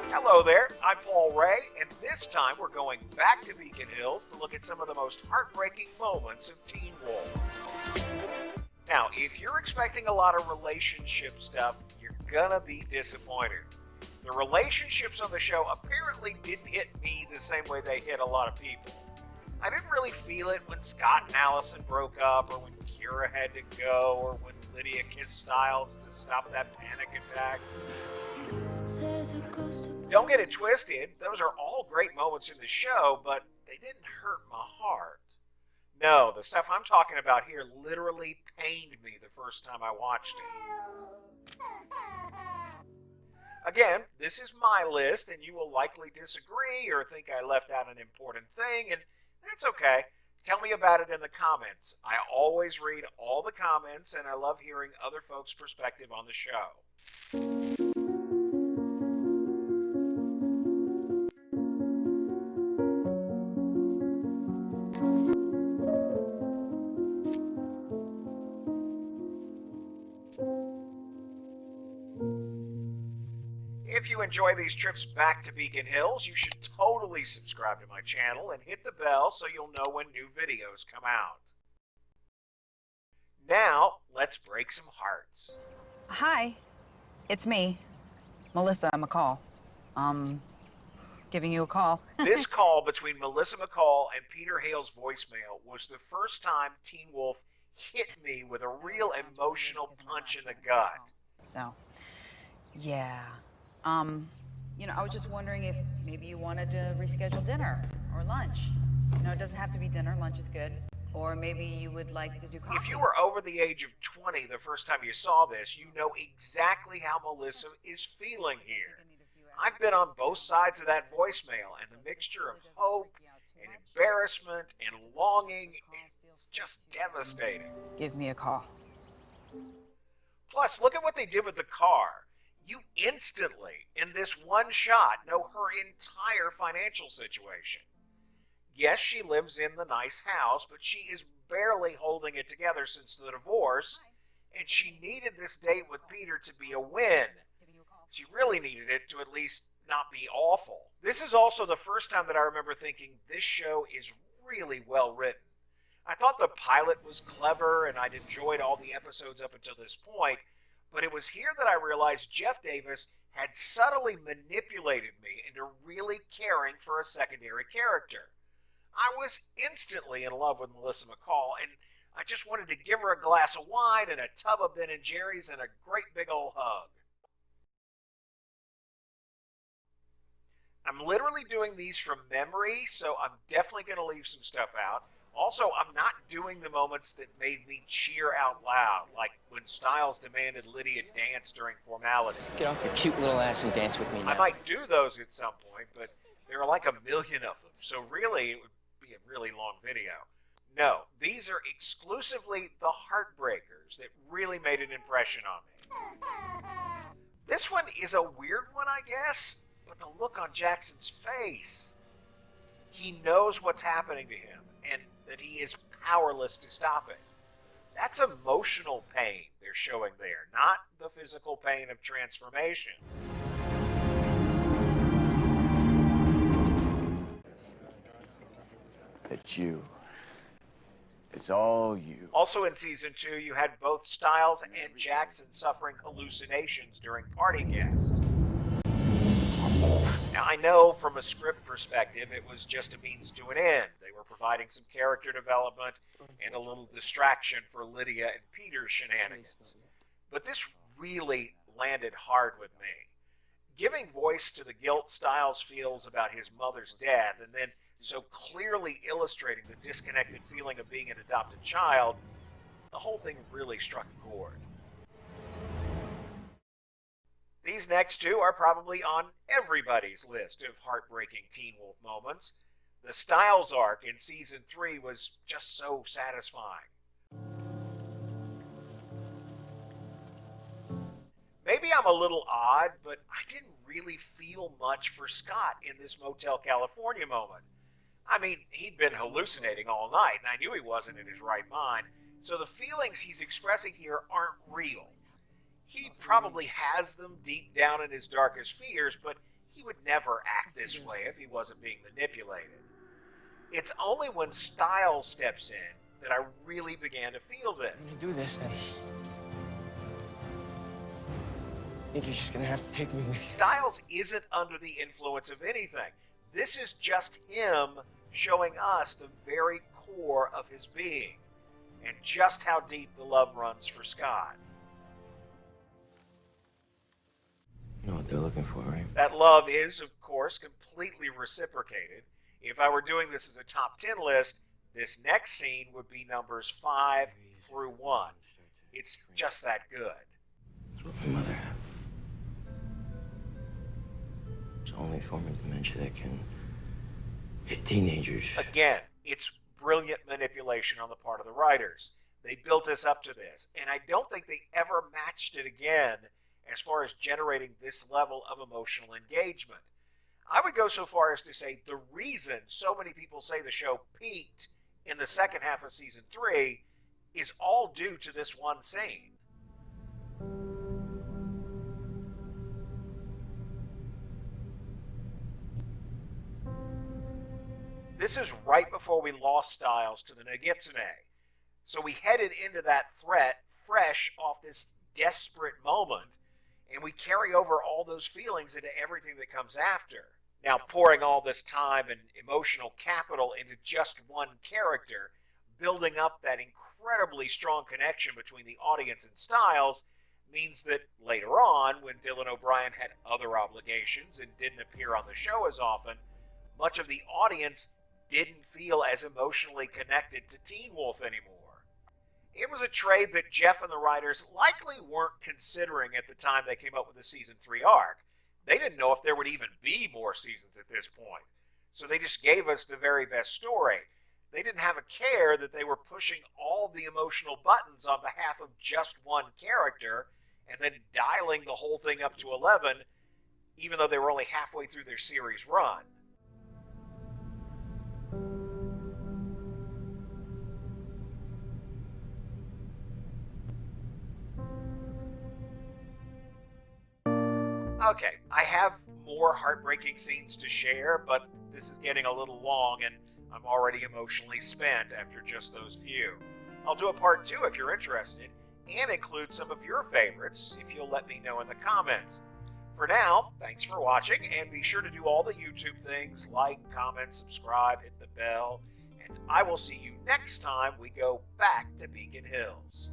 Hello there, I'm Paul Ray, and this time we're going back to Beacon Hills to look at some of the most heartbreaking moments of Teen Wolf. Now, if you're expecting a lot of relationship stuff, you're gonna be disappointed. The relationships on the show apparently didn't hit me the same way they hit a lot of people. I didn't really feel it when Scott and Allison broke up, or when Kira had to go, or when Lydia kissed Stiles to stop that panic attack. Don't get it twisted, those are all great moments in the show, but they didn't hurt my heart. No, the stuff I'm talking about here literally pained me the first time I watched it. Again, this is my list, and you will likely disagree or think I left out an important thing, and that's okay. Tell me about it in the comments. I always read all the comments, and I love hearing other folks' perspective on the show. If you enjoy these trips back to Beacon Hills, you should totally subscribe to my channel and hit the bell so you'll know when new videos come out. Now, let's break some hearts. Hi, it's me, Melissa McCall. Giving you a call. This call between Melissa McCall and Peter Hale's voicemail was the first time Teen Wolf hit me with a real emotional punch in the gut. So, yeah. I was just wondering if maybe you wanted to reschedule dinner or lunch. It doesn't have to be dinner. Lunch is good. Or maybe you would like to do coffee. If you were over the age of 20 the first time you saw this, you know exactly how Melissa is feeling here. I've been on both sides of that voicemail, and the mixture of hope and embarrassment and longing is just devastating. Give me a call. Plus, look at what they did with the car. You instantly, in this one shot, know her entire financial situation. Yes, she lives in the nice house, but she is barely holding it together since the divorce, and she needed this date with Peter to be a win. She really needed it to at least not be awful. This is also the first time that I remember thinking this show is really well written. I thought the pilot was clever, and I'd enjoyed all the episodes up until this point, but it was here that I realized Jeff Davis had subtly manipulated me into really caring for a secondary character. I was instantly in love with Melissa McCall, and I just wanted to give her a glass of wine and a tub of Ben & Jerry's and a great big old hug. I'm literally doing these from memory, so I'm definitely going to leave some stuff out. Also, I'm not doing the moments that made me cheer out loud, like when Stiles demanded Lydia dance during formality. Get off your cute little ass and dance with me now. I might do those at some point, but there are like a million of them, so really it would be a really long video. No, these are exclusively the heartbreakers that really made an impression on me. This one is a weird one, I guess, but the look on Jackson's face. He knows what's happening to him, and that he is powerless to stop it. That's emotional pain they're showing there, not the physical pain of transformation. It's you. It's all you. Also in season 2, you had both Stiles and Jackson suffering hallucinations during Party Guest. Now, I know from a script perspective, it was just a means to an end. They were providing some character development and a little distraction for Lydia and Peter's shenanigans. But this really landed hard with me. Giving voice to the guilt Stiles feels about his mother's death, and then so clearly illustrating the disconnected feeling of being an adopted child, the whole thing really struck a chord. These next two are probably on everybody's list of heartbreaking Teen Wolf moments. The Stiles arc in season 3 was just so satisfying. Maybe I'm a little odd, but I didn't really feel much for Scott in this Motel California moment. I mean, he'd been hallucinating all night, and I knew he wasn't in his right mind, so the feelings he's expressing here aren't real. He probably has them deep down in his darkest fears, but he would never act this way if he wasn't being manipulated. It's only when Stiles steps in that I really began to feel this. Do this, then. I think you're just gonna have to take me with you. Stiles isn't under the influence of anything. This is just him showing us the very core of his being and just how deep the love runs for Scott. You know what they're looking for, right? That love is, of course, completely reciprocated. If I were doing this as a top 10 list, this next scene would be numbers 5 through 1. It's just that good. That's what my mother had. It's the only form of dementia that can hit teenagers. Again, it's brilliant manipulation on the part of the writers. They built us up to this, and I don't think they ever matched it again as far as generating this level of emotional engagement. I would go so far as to say the reason so many people say the show peaked in the second half of season 3 is all due to this one scene. This is right before we lost Stiles to the Nogitsune. So we headed into that threat fresh off this desperate moment, and we carry over all those feelings into everything that comes after. Now, pouring all this time and emotional capital into just one character, building up that incredibly strong connection between the audience and Stiles, means that later on, when Dylan O'Brien had other obligations and didn't appear on the show as often, much of the audience didn't feel as emotionally connected to Teen Wolf anymore. It was a trade that Jeff and the writers likely weren't considering at the time they came up with the season 3 arc. They didn't know if there would even be more seasons at this point. So they just gave us the very best story. They didn't have a care that they were pushing all the emotional buttons on behalf of just one character and then dialing the whole thing up to 11, even though they were only halfway through their series run. Okay, I have more heartbreaking scenes to share, but this is getting a little long and I'm already emotionally spent after just those few. I'll do a part 2 if you're interested, and include some of your favorites if you'll let me know in the comments. For now, thanks for watching, and be sure to do all the YouTube things, like, comment, subscribe, hit the bell, and I will see you next time we go back to Beacon Hills.